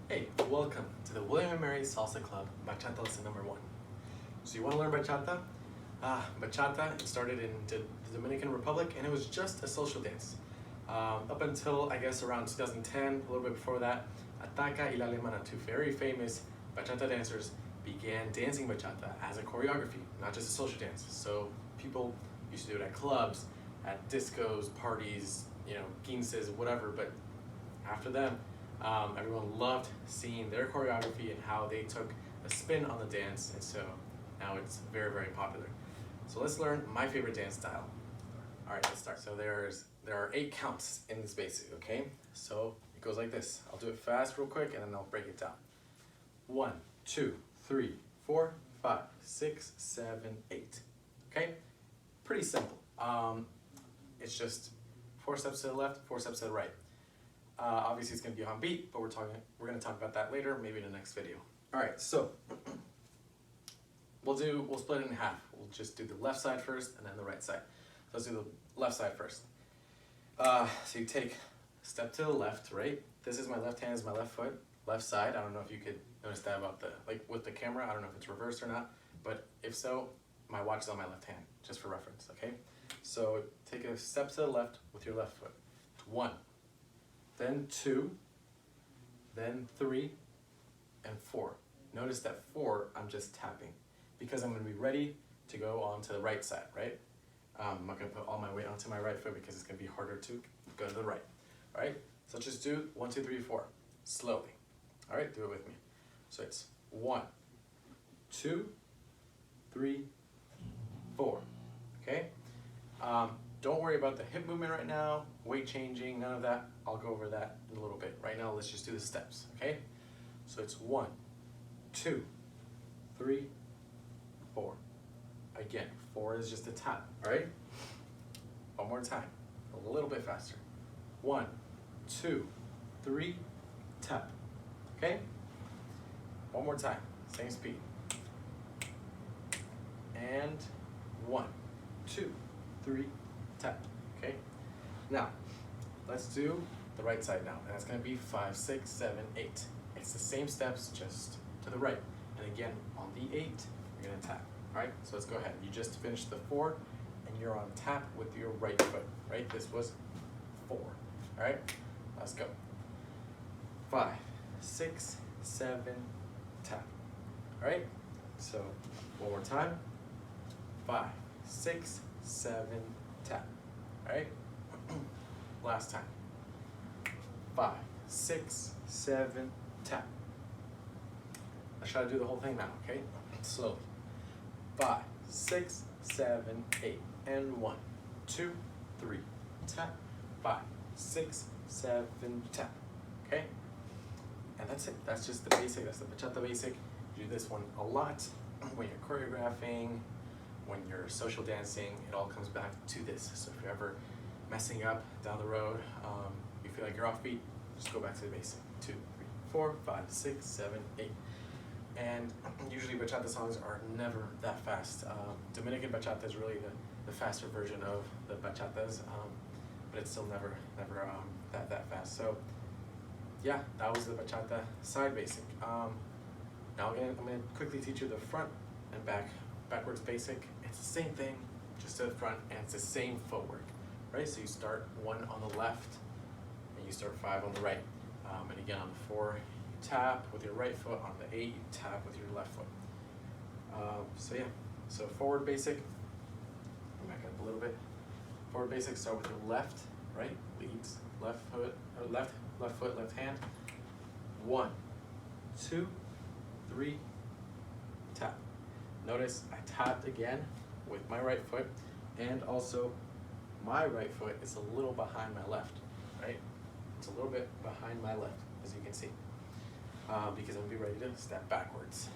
Hey, welcome to the William and Mary Salsa Club Bachata lesson number 1. So you want to learn bachata? Bachata, it started in the Dominican Republic and it was just a social dance. Up until, I guess, around 2010, a little bit before that, Ataca y la Alemana, two very famous bachata dancers, began dancing bachata as a choreography, not just a social dance. So people used to do it at clubs, at discos, parties, quinces, whatever, but after them, everyone loved seeing their choreography and how they took a spin on the dance, and so now it's very, very popular. So let's learn my favorite dance style. All right, let's start. So there are 8 counts in this basic, okay? So it goes like this. I'll do it fast real quick and then I'll break it down. 1, 2, 3, 4, 5, 6, 7, 8. Okay? Pretty simple. It's just 4 steps to the left, 4 steps to the right. Obviously it's going to be on beat, but we're going to talk about that later, maybe in the next video. All right, so we'll split it in half. We'll just do the left side first and then the right side. So let's do the left side first. So you take a step to the left, right? This is my left hand, is my left foot, left side. I don't know if you could notice that about with the camera. I don't know if it's reversed or not, but if so, my watch is on my left hand, just for reference, okay? So take a step to the left with your left foot. 1, then 2, then 3, and 4. Notice that 4, I'm just tapping because I'm going to be ready to go on to the right side, right? I'm not going to put all my weight onto my right foot because it's going to be harder to go to the right. All right, so let's just do 1, 2, 3, 4, slowly. All right, do it with me. So it's 1, 2, 3, 4, okay? Don't worry about the hip movement right now, weight changing, none of that. I'll go over that in a little bit. Right now, let's just do the steps, okay? So it's 1, 2, 3, 4. Again, 4 is just a tap, all right? One more time, a little bit faster. 1, 2, 3, tap, okay? One more time, same speed. And 1, 2, 3, tap, okay? Now, let's do the right side now, and that's gonna be 5, 6, 7, 8. It's the same steps, just to the right. And again, on the 8, you're gonna tap, all right? So let's go ahead. You just finished the 4, and you're on tap with your right foot, right? This was 4, all right? Let's go. 5, 6, 7, tap, all right? So one more time. 5, 6, 7, tap, all right? Last time. 5, 6, 7, tap. Let's try to do the whole thing now, okay? Slowly. 5, 6, 7, 8, and 1, 2, 3, tap. 5, 6, 7, tap, okay? And that's it. That's just the basic. That's the bachata basic. You do this one a lot when you're choreographing, when you're social dancing. It all comes back to this. So if you're ever messing up down the road, you feel like you're off beat, just go back to the basic. 2, 3, 4, 5, 6, 7, 8. And usually bachata songs are never that fast. Dominican bachata is really the faster version of the bachatas, but it's still never that fast. So yeah, that was the bachata side basic. Now I'm gonna quickly teach you the front and backwards basic. It's the same thing, just to the front, and it's the same footwork, right? So you start 1 on the left, and you start 5 on the right. And again, on the 4, you tap with your right foot. On the 8, you tap with your left foot. So yeah, so forward basic, back up a little bit. Forward basic, start with your left, right, leads, left foot, or left foot, left hand. 1, 2, 3, tap. Notice I tapped again with my right foot, and also my right foot is a little behind my left, right? It's a little bit behind my left, as you can see, because I'm gonna be ready to step backwards.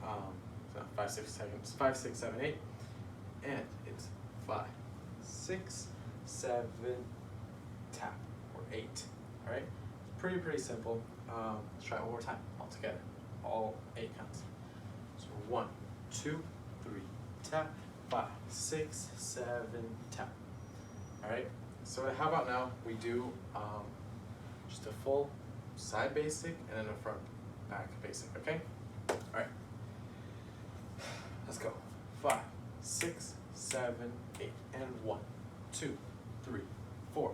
So 5, 6, 7, 8, and it's 5, 6, 7, tap, or 8, all right? Pretty simple. Let's try it one more time, all together, all 8 counts. So 1, 2, 3, tap, 5, 6, 7, tap. All right, so how about now we do just a full side basic and then a front back basic, okay? All right. Let's go. 5, 6, 7, 8, and 1, 2, 3, 4,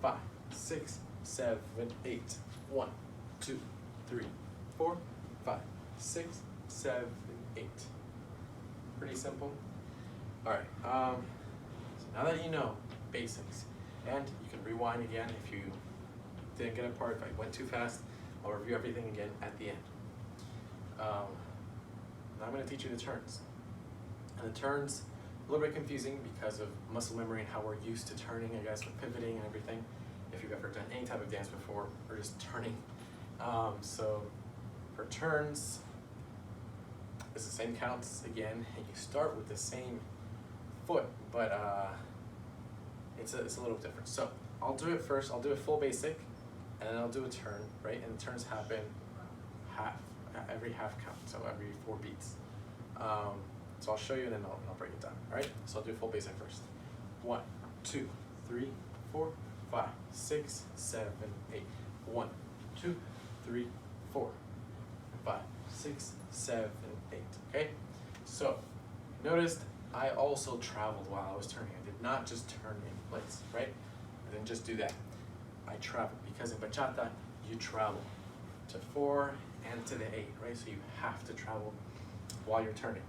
5, 6, 7, 8. 1, 2, 3, 4, 5, 6, 7, 8. Pretty simple. All right. So now that you know basics, and you can rewind again if you didn't get a part, if I went too fast, I'll review everything again at the end. Now I'm going to teach you the turns. And the turns, a little bit confusing because of muscle memory and how we're used to turning, I guess, with pivoting and everything, if you've ever done any type of dance before, or just turning. So for turns, it's the same counts again, and you start with the same foot, but it's a little different. So I'll do it first, I'll do a full basic, and then I'll do a turn, right? And the turns happen every half count, so every 4 beats. So I'll show you and then I'll break it down, all right? So I'll do a full basic first. 1, 2, 3, 4, 5, 6, 7, 8. 1, 2, 3, 4, 5, 6, 7, 8, okay? So noticed I also traveled while I was turning. I did not just turn in place, right? I didn't just do that. I traveled because in bachata, you travel to 4 and to the 8, right? So you have to travel while you're turning,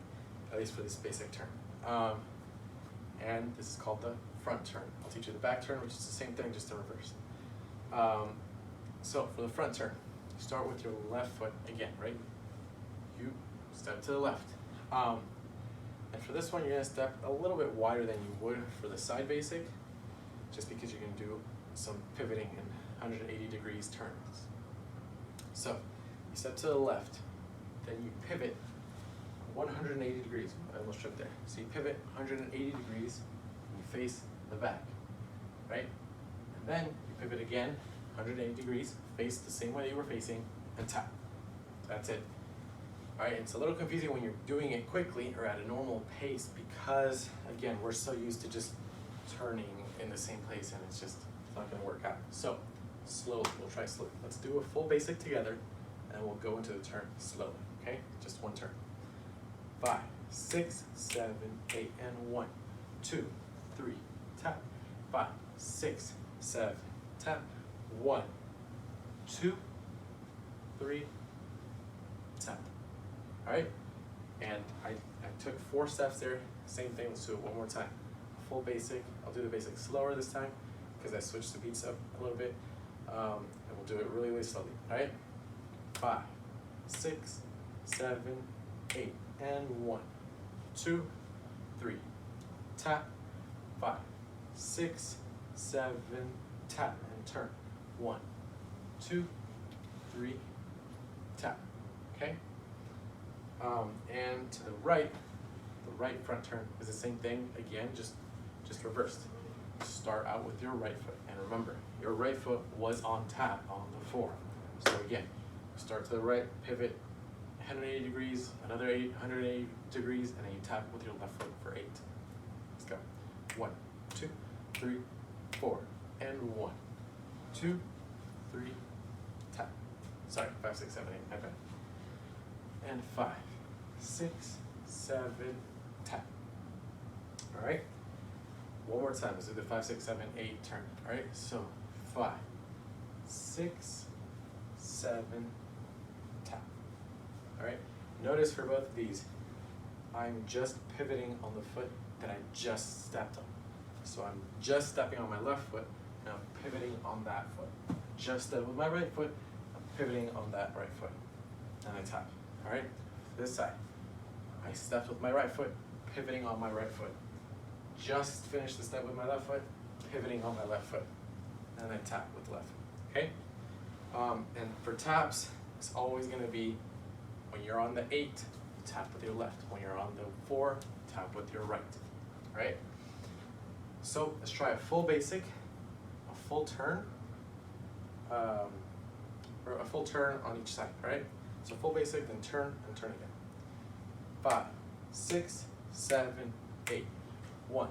at least for this basic turn. And this is called the front turn. I'll teach you the back turn, which is the same thing, just in reverse. So for the front turn, you start with your left foot again, right? You step to the left. And for this one, you're gonna step a little bit wider than you would for the side basic, just because you're gonna do some pivoting and 180 degrees turns. So you step to the left, then you pivot 180 degrees. I almost tripped there. So you pivot 180 degrees, and you face the back, right? And then you pivot again, 180 degrees, face the same way you were facing, and tap. That's it. All right, it's a little confusing when you're doing it quickly or at a normal pace because, again, we're so used to just turning in the same place and it's not gonna work out. So, slowly, we'll try slowly. Let's do a full basic together and we'll go into the turn slowly, okay? Just one turn. 5, 6, 7, 8, and 1, 2, 3, tap. 5, 6, 7, tap. 1, 2, 3, tap. All right, and I took 4 steps there. Same thing. Let's do it one more time. Full basic. I'll do the basic slower this time because I switched the beats up a little bit, and we'll do it really, really slowly. All right, 5, 6, 7, 8, and 1, 2, 3, tap. 5, 6, 7, tap, and turn. 1, 2, 3, tap. Okay. And to the right front turn is the same thing again, just reversed. Start out with your right foot, and remember, your right foot was on tap on the 4. So again, start to the right, pivot 180 degrees, another 180 degrees, and then you tap with your left foot for 8. Let's go. 1, 2, 3, 4, and 1, 2, 3, tap. Sorry, 5, 6, 7, 8. My bad. And 5, 6, 7, tap. All right. One more time. Let's do the 5, 6, 7, 8 turn. All right. So 5, 6, 7, tap. All right. Notice for both of these, I'm just pivoting on the foot that I just stepped on. So I'm just stepping on my left foot, and I'm pivoting on that foot. Just step with my right foot, I'm pivoting on that right foot, and I tap. All right, this side. I stepped with my right foot, pivoting on my right foot. Just finished the step with my left foot, pivoting on my left foot. And I tap with the left foot, okay? And for taps, it's always gonna be, when you're on the 8, tap with your left. When you're on the 4, tap with your right, all right? So let's try a full basic, a full turn, or a full turn on each side, all right? So full basic, then turn and turn again. 5, 6, 7, 8. 1,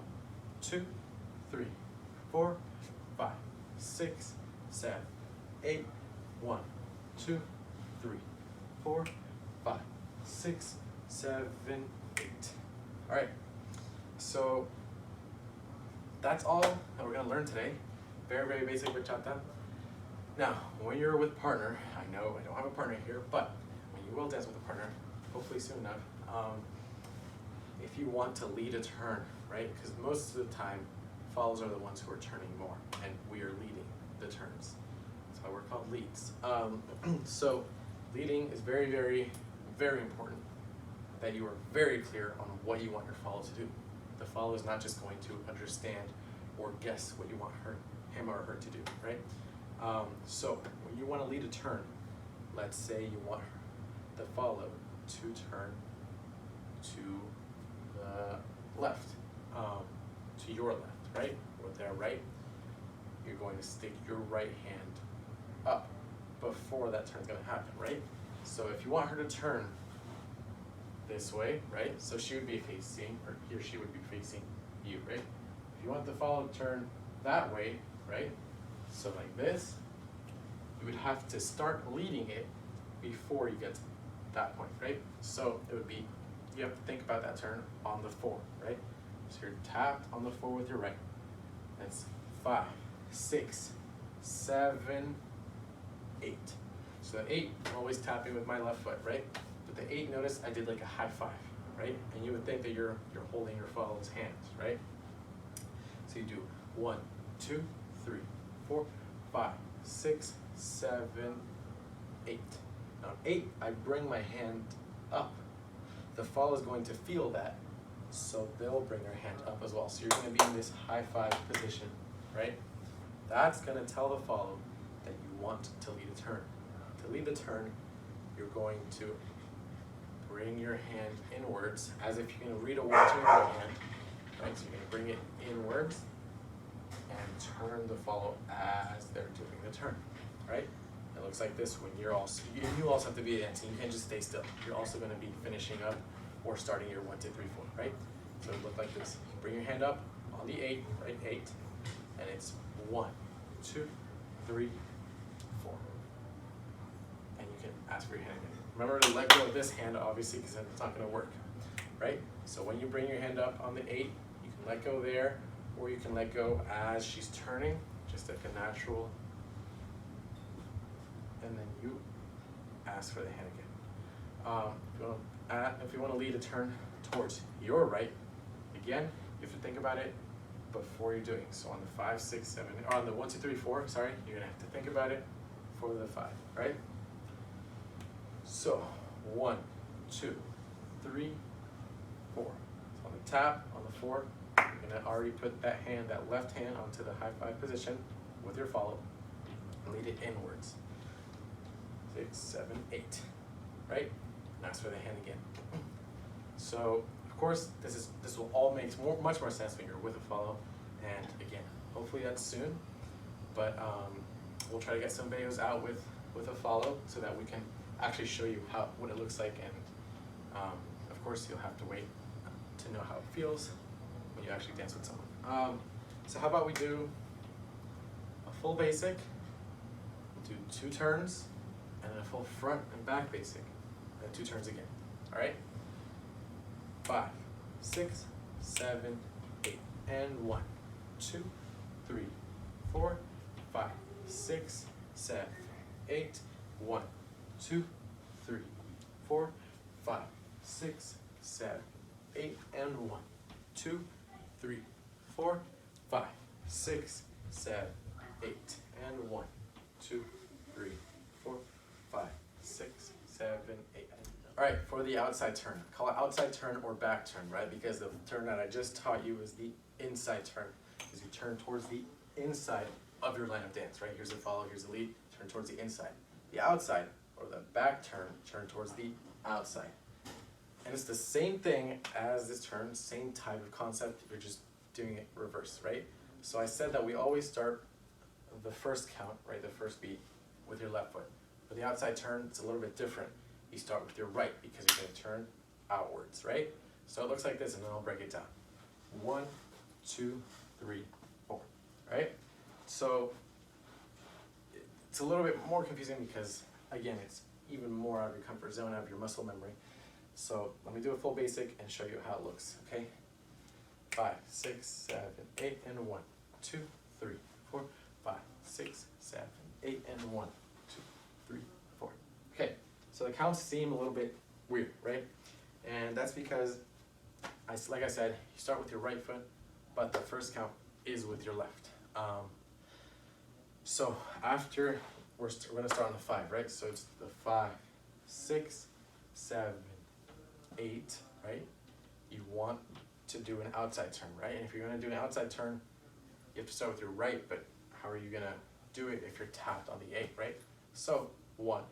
2, 3, 4, 5, 6, 7, 8. 1, 2, 3, 4, 5, 6, 7, 8. All right, so that's all that we're gonna learn today. Very, very basic bachata. Now, when you're with a partner, I know I don't have a partner here, but when you will dance with a partner, hopefully soon enough, if you want to lead a turn, right? Because most of the time, follows are the ones who are turning more, and we are leading the turns. That's why we're called leads. So leading is very, very, very important that you are very clear on what you want your follow to do. The follow is not just going to understand or guess what you want him or her to do, right? So when you want to lead a turn, let's say you want the follow to turn to the left, to your left, right? With their right, you're going to stick your right hand up before that turn's going to happen, right? So if you want her to turn this way, right? So she would be facing, or he or she would be facing you, right? If you want the follow to turn that way, right? So like this, you would have to start leading it before you get to that point, right? So it would be, you have to think about that turn on the 4, right? So you're tapped on the 4 with your right. That's 5, 6, 7, 8. So the 8, I'm always tapping with my left foot, right? But the 8, notice I did like a high 5, right? And you would think that you're holding your follow's hands, right? So you do 1, 2, 3, 4, 5, 6, 7, 8. Now 8, I bring my hand up. The follow is going to feel that, so they'll bring their hand up as well. So you're going to be in this high 5 position, right? That's going to tell the follow that you want to lead a turn. To lead the turn, you're going to bring your hand inwards as if you're going to read a word to your right hand, right? So you're going to bring it inwards and turn the follow as they're doing the turn, right? It looks like this when you also have to be dancing. You can't just stay still. You're also going to be finishing up or starting your 1, 2, 3, 4, right? So it looks like this. You bring your hand up on the 8, right? 8, and it's 1, 2, 3, 4, and you can ask for your hand again. Remember to let go of this hand, obviously, because then it's not going to work, right? So when you bring your hand up on the 8, you can let go there, or you can let go as she's turning, just like a natural. And then you ask for the hand again. If you want to lead a turn towards your right, again, you have to think about it before you're doing. So on the 5, 6, 7, or on the 1, 2, 3, 4, sorry, you're gonna have to think about it for the 5, right? So 1, 2, 3, 4. So on the tap, on the 4, you're gonna already put that hand, that left hand, onto the high 5 position with your follow, and lead it inwards. 6, 7, 8, right? And ask for the hand again. So, of course, this will all make much more sense when you're with a follow. And again, hopefully that's soon. But we'll try to get some videos out with a follow so that we can actually show you what it looks like. And of course, you'll have to wait to know how it feels when you actually dance with someone. So how about we do a full basic, do 2 turns, and then a full front and back basic, and 2 turns again, all right? 5, 6, 7, 8, and 1, 2, 3, 4, 5, 6, 7, 8, 1, 2, 3, 4, 5, 6, 7, 8, and 1, 2, 3, 4, 5, 6, 7, 8, and 1, 2, 3, 4, 5, 6, 7, 8. All right, for the outside turn, call it outside turn or back turn, right? Because the turn that I just taught you is the inside turn, because you turn towards the inside of your line of dance, right? Here's the follow, here's the lead, turn towards the inside. The outside, or the back turn towards the outside. And it's the same thing as this turn, same type of concept, you're just doing it reverse, right? So I said that we always start the first count, right, the first beat, with your left foot. For the outside turn, it's a little bit different. You start with your right because you're going to turn outwards, right? So it looks like this, and then I'll break it down. 1, 2, 3, 4, right? So it's a little bit more confusing because, again, it's even more out of your comfort zone, out of your muscle memory. So let me do a full basic and show you how it looks, okay? 5, 6, 7, 8, and 1, 2, 3, 4, 5, 6, 7, 8, and 1, 2, 3, 4. Okay, so the counts seem a little bit weird, right? And that's because, like I said, you start with your right foot, but the first count is with your left. So after, we're gonna start on the 5, right? So it's the 5, 6, 7, 8, right? You want to do an outside turn, right? And if you're gonna do an outside turn, you have to start with your right, but how are you gonna do it if you're tapped on the 8, right? So 1,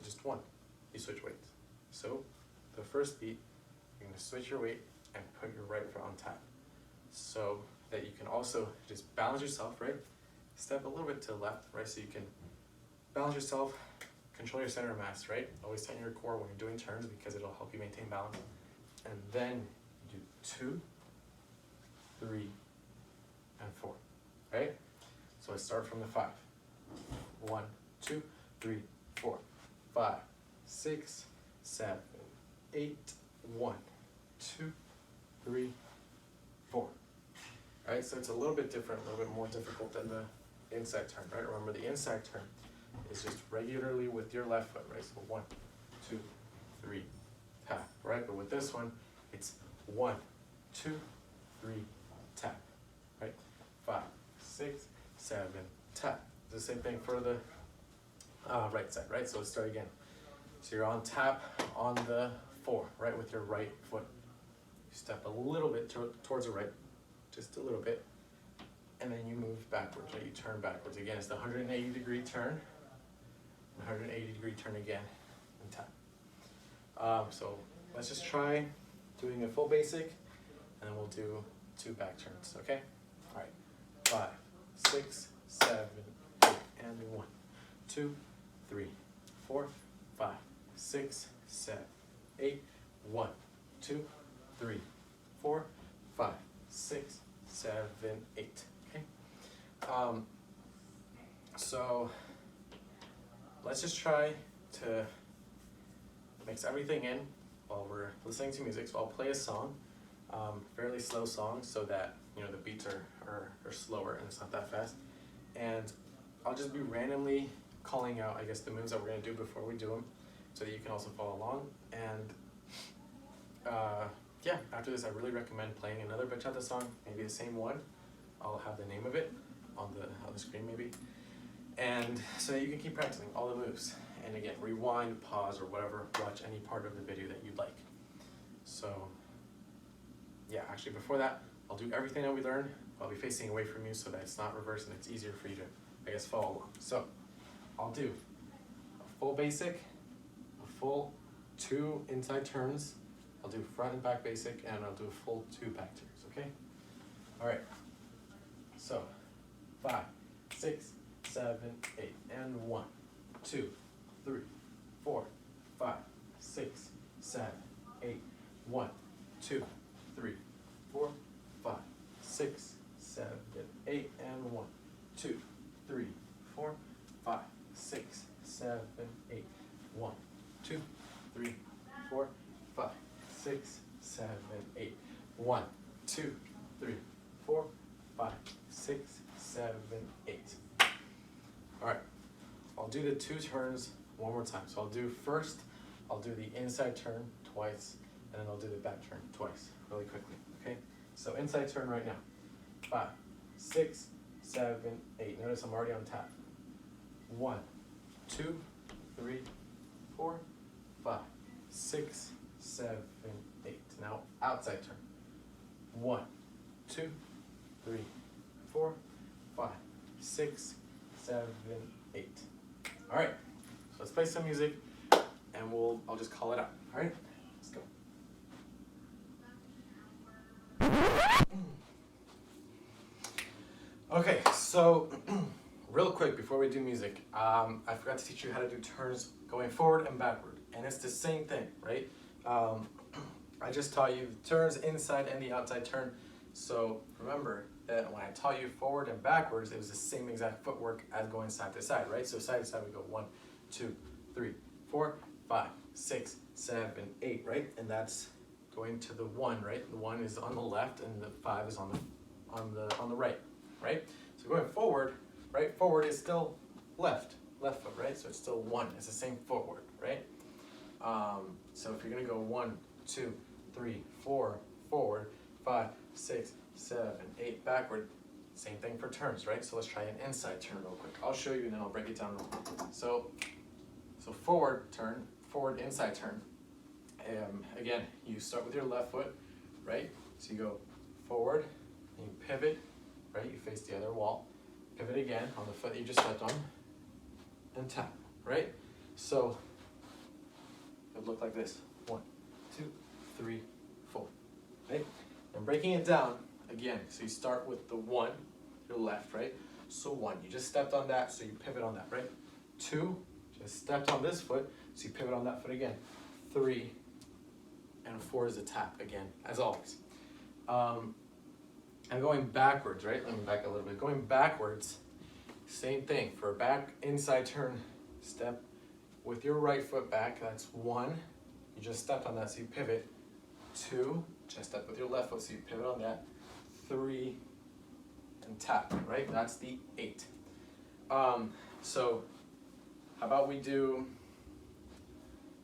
just 1, you switch weights. So the first beat, you're gonna switch your weight and put your right foot on tap. So that you can also just balance yourself, right? Step a little bit to the left, right? So you can balance yourself, control your center of mass, right? Always tighten your core when you're doing turns because it'll help you maintain balance. And then you do 2, 3, and 4, right? So I start from the 5. 1, 2, 3, 4, 5, 6, 7, 8, 1, 2, 3, 4. Right, so it's a little bit different, a little bit more difficult than the inside turn, right? Remember, the inside turn is just regularly with your left foot, right? So 1, 2, 3, tap, right? But with this one, it's 1, 2, 3, tap, right? 5, 6, 7, tap. The same thing for the right side, right? So let's start again. So you're on tap on the 4, right, with your right foot. You step a little bit towards the right, just a little bit, and then you move backwards, right? You turn backwards. Again, it's the 180-degree turn, 180-degree turn again, and tap. So let's just try doing a full basic, and then we'll do 2 back turns, okay? All right, 5, 6, 7, 8, and 1, 2, 3, 4, 5, 6, 7, 8, 1, 2, 3, 4, 5, 6, 7, 8. Okay. So let's just try to mix everything in while we're listening to music. So I'll play a song, fairly slow song, so that the beats are slower and it's not that fast. And I'll just be randomly calling out, I guess, the moves that we're gonna do before we do them, so that you can also follow along. And yeah, after this, I really recommend playing another bachata song, maybe the same one. I'll have the name of it on the screen maybe. And so you can keep practicing all the moves. And again, rewind, pause, or whatever, watch any part of the video that you'd like. So yeah, actually before that, I'll do everything that we learned. I'll be facing away from you so that it's not reversed and it's easier for you to, I guess, follow along. So I'll do a full basic, a full 2 inside turns, I'll do front and back basic, and I'll do a full 2 back turns, okay? All right, so 5, 6, 7, 8, and 1, 2, 3, 4, 5, 6, 7, 8, 1, 2, 3, 4, 5, 6, 7, 8, and 1, 2, 3, 4, 5, 6, 7, 8, 1, 2, 3, 4, 5, 6, 7, 8, 1, 2, 3, 4, 5, 6, 7, 8. All right, I'll do the 2 turns one more time. So I'll do the inside turn twice, and then I'll do the back turn twice, really quickly, okay? So inside turn right now. 5, 6, 7, 8. Notice I'm already on tap. 1, 2, 3, 4, 5, 6, 7, 8. Now outside turn. 1, 2, 3, 4, 5, 6, 7, 8. All right. So let's play some music, and I'll just call it out. All right. Let's go. Okay, so real quick before we do music, I forgot to teach you how to do turns going forward and backward, and it's the same thing, right? I just taught you the turns inside and the outside turn, so remember that when I taught you forward and backwards, it was the same exact footwork as going side to side, right? So side to side we go 1, 2, 3, 4, 5, 6, 7, 8, right? And that's going to the 1, right? The 1 is on the left and the 5 is on the right, right? So going forward, right? Forward is still left foot, right? So it's still 1. It's the same footwork, right? So if you're gonna go 1, 2, 3, 4 forward, 5, 6, 7, 8 backward. Same thing for turns, right? So let's try an inside turn real quick. I'll show you and then I'll break it down real quick. So forward turn, forward inside turn. Again, you start with your left foot, right? So you go forward, and you pivot, right? You face the other wall. Pivot again on the foot that you just stepped on, and tap, right? So it would look like this. 1, 2, 3, 4, right? And breaking it down, again, so you start with the 1, your left, right? So 1, you just stepped on that, so you pivot on that, right? 2, just stepped on this foot, so you pivot on that foot again. 3, and 4 is a tap again, as always. And going backwards, right? Let me back a little bit. Going backwards, same thing. For a back inside turn, step with your right foot back, that's 1. You just stepped on that, so you pivot. 2, just step with your left foot, so you pivot on that. 3, and tap, right? That's the 8. So how about we do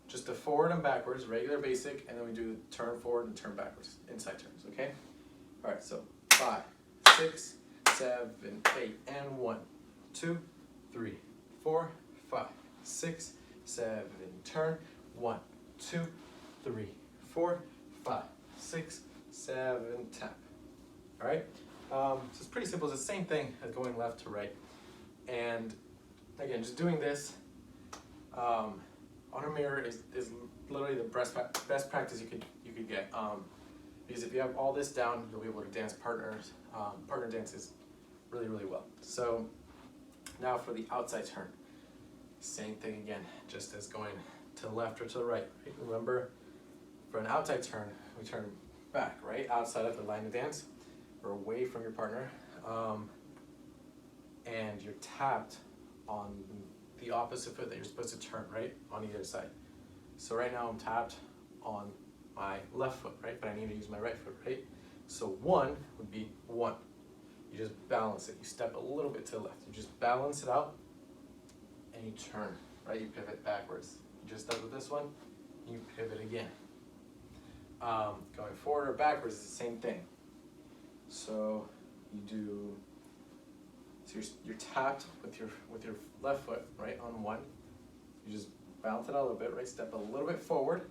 just the forward and backwards, regular basic, and then we do turn forward and turn backwards, inside turns, okay? All right, so 5, 6, 7, 8, and 1, 2, 3, 4, 5, 6, 7, turn, 1, 2, 3, 4, 5, 6, 7, tap. All right, so it's pretty simple. It's the same thing as going left to right. And again, just doing this on a mirror is literally the best practice you could get. Because if you have all this down, you'll be able to dance partner dances really well. So now for the outside turn, same thing again, just as going to the left or to the right. Remember, for an outside turn, we turn back, right, outside of the line of dance, or away from your partner, and you're tapped on the opposite foot that you're supposed to turn, right, on either side. So right now I'm tapped on my left foot, right, but I need to use my right foot, right? So 1 would be 1. You just balance it. You step a little bit to the left. You just balance it out, and you turn, right? You pivot backwards. You just step with this one, and you pivot again. Going forward or backwards is the same thing. So you do. So you're tapped with your left foot, right, on 1. You just balance it out a little bit, right? Step a little bit forward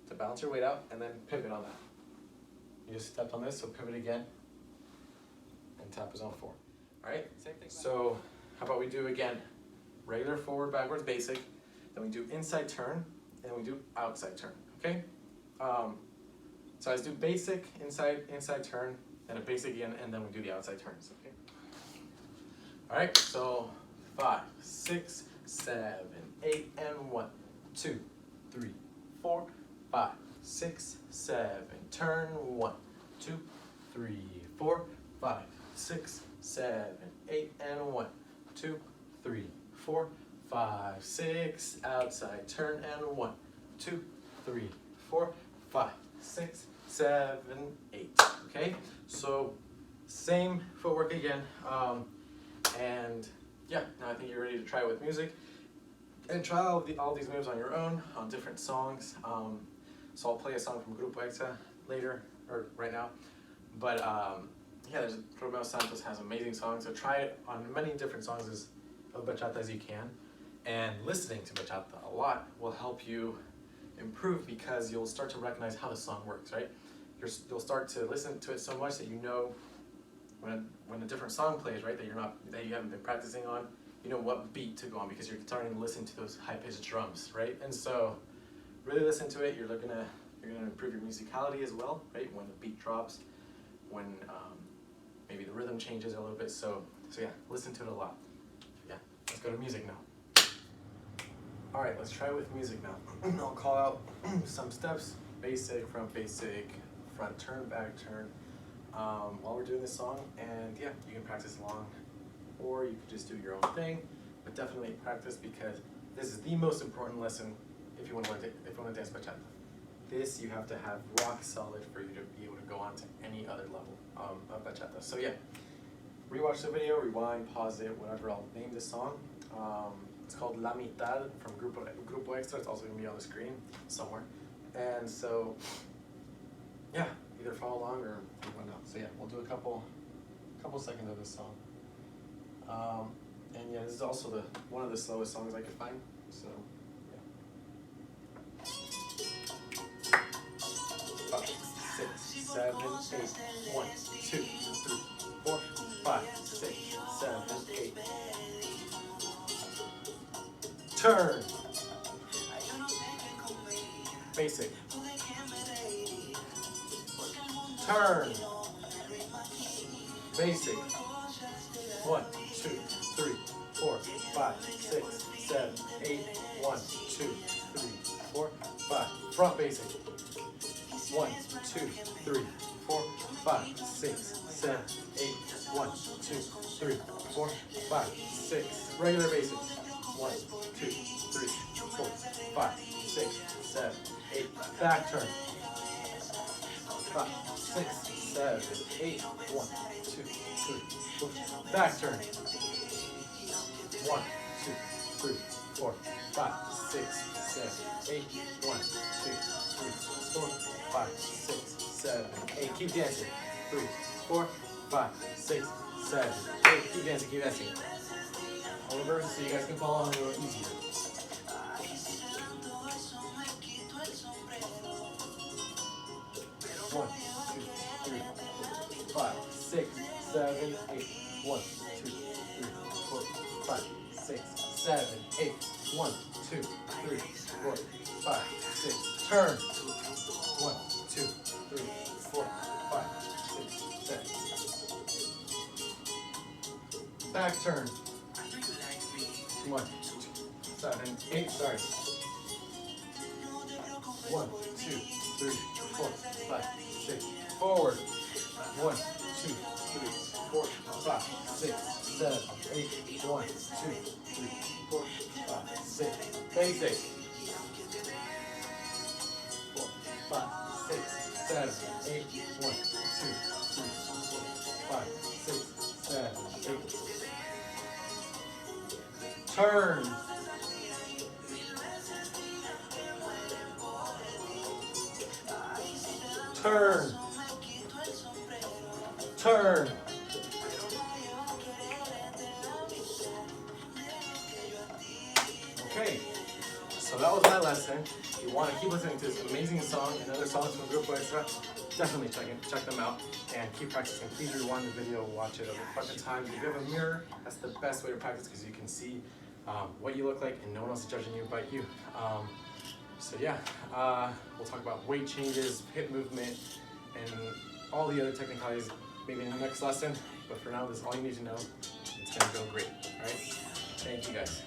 to balance your weight out, and then pivot on that. You just stepped on this, so pivot again, and tap is on 4. All right, same thing. So how about we do again, regular forward, backwards, basic, then we do inside turn, and then we do outside turn, okay? So let's do basic, inside turn, then a basic again, and then we do the outside turns, okay? All right, so 5, 6, 7, 8, and 1, 2, 3, 4, 5, 6, 7, turn, 1, 2, 3, 4, 5, 6, 7, 8, and 1, 2, 3, 4, 5, 6, outside turn, and 1, 2, 3, 4, 5, 6, 7, 8. Okay, so same footwork again, and yeah, now I think you're ready to try it with music, and try all these moves on your own on different songs. So I'll play a song from Grupo Exa later, or right now, but yeah, Romeo Santos has amazing songs, so try it on many different songs of bachata as you can, and listening to bachata a lot will help you improve, because you'll start to recognize how the song works, right? You'll start to listen to it so much that you know when a different song plays, right, that you haven't been practicing on, you know what beat to go on, because you're starting to listen to those high-pitched drums, right? And so really listen to it. You're gonna improve your musicality as well, right? When the beat drops, when maybe the rhythm changes a little bit. So yeah, listen to it a lot. Yeah, let's go to music now. All right, let's try with music now. I'll call out some steps: basic, front turn, back turn, while we're doing this song. And yeah, you can practice along, or you could just do your own thing, but definitely practice, because this is the most important lesson if you want to dance bachata. This you have to have rock solid for you to be able to go on to any other level of bachata. So yeah, rewatch the video, rewind, pause it, whatever. I'll name this song. It's called La Mitad from Grupo Extra. It's also gonna be on the screen somewhere. And so yeah, either follow along or whatnot. So yeah, we'll do a couple seconds of this song. And yeah, this is also one of the slowest songs I could find. So yeah. 5, 6, 7, 8. 1, 2, 3, 4, 5, 6, 7, 8. Turn. Basic. Turn. Basic. 1, 2, 3, 4, 5, 6, 7, 8. 1, 2, 3, 4, 5. Front basic. 1, 2, 3, 4, 5, 6, 7, 8. 1, 2, 3, 4, 5, 6. Regular basic. 1, 2, 3, 4, 5, 6, 7, 8. Back turn. 5, 6, 7, 8. 1, 2, 3, 4. Back turn. 1, 2, 3, 4, 5, 6, 7, 8. 1, 2, 3, 4, 5, 6, 7, 8. Keep dancing. 3, 4, 5, 6, 7, 8. Keep dancing, keep dancing. All reverse so you guys can follow along a little easier. 1, 2, 3, 4, 5, 6, 7, 8. 1, 2, 3, 4, 5, 6, 7, 8. 1, 2, 3, 4, 5, 6. Turn. 1, 2, 3, 4, 5, 6, 7. Back turn. 1, 2, 7, 8. Sorry. 1, 2, 3, 4, 5, 6. Forward. 1, 2, 3, 4, 5, 6, 7, 8. 1, 2, 3, 4, 5, 6. Basic. 4, 5, 6, 7, 8. 1, 2, 3, 4, 5, 6, 7, 8. Turn. Turn. Turn. Okay, so that was my lesson. If you want to keep listening to this amazing song and other songs from Grupo Extra, definitely check them out and keep practicing. Please rewind the video, watch it a bunch of times. If you have a mirror, that's the best way to practice because you can see what you look like and no one else is judging you but you. So yeah, we'll talk about weight changes, hip movement, and all the other technicalities maybe in the next lesson. But for now, this is all you need to know. It's gonna go great, all right? Thank you guys.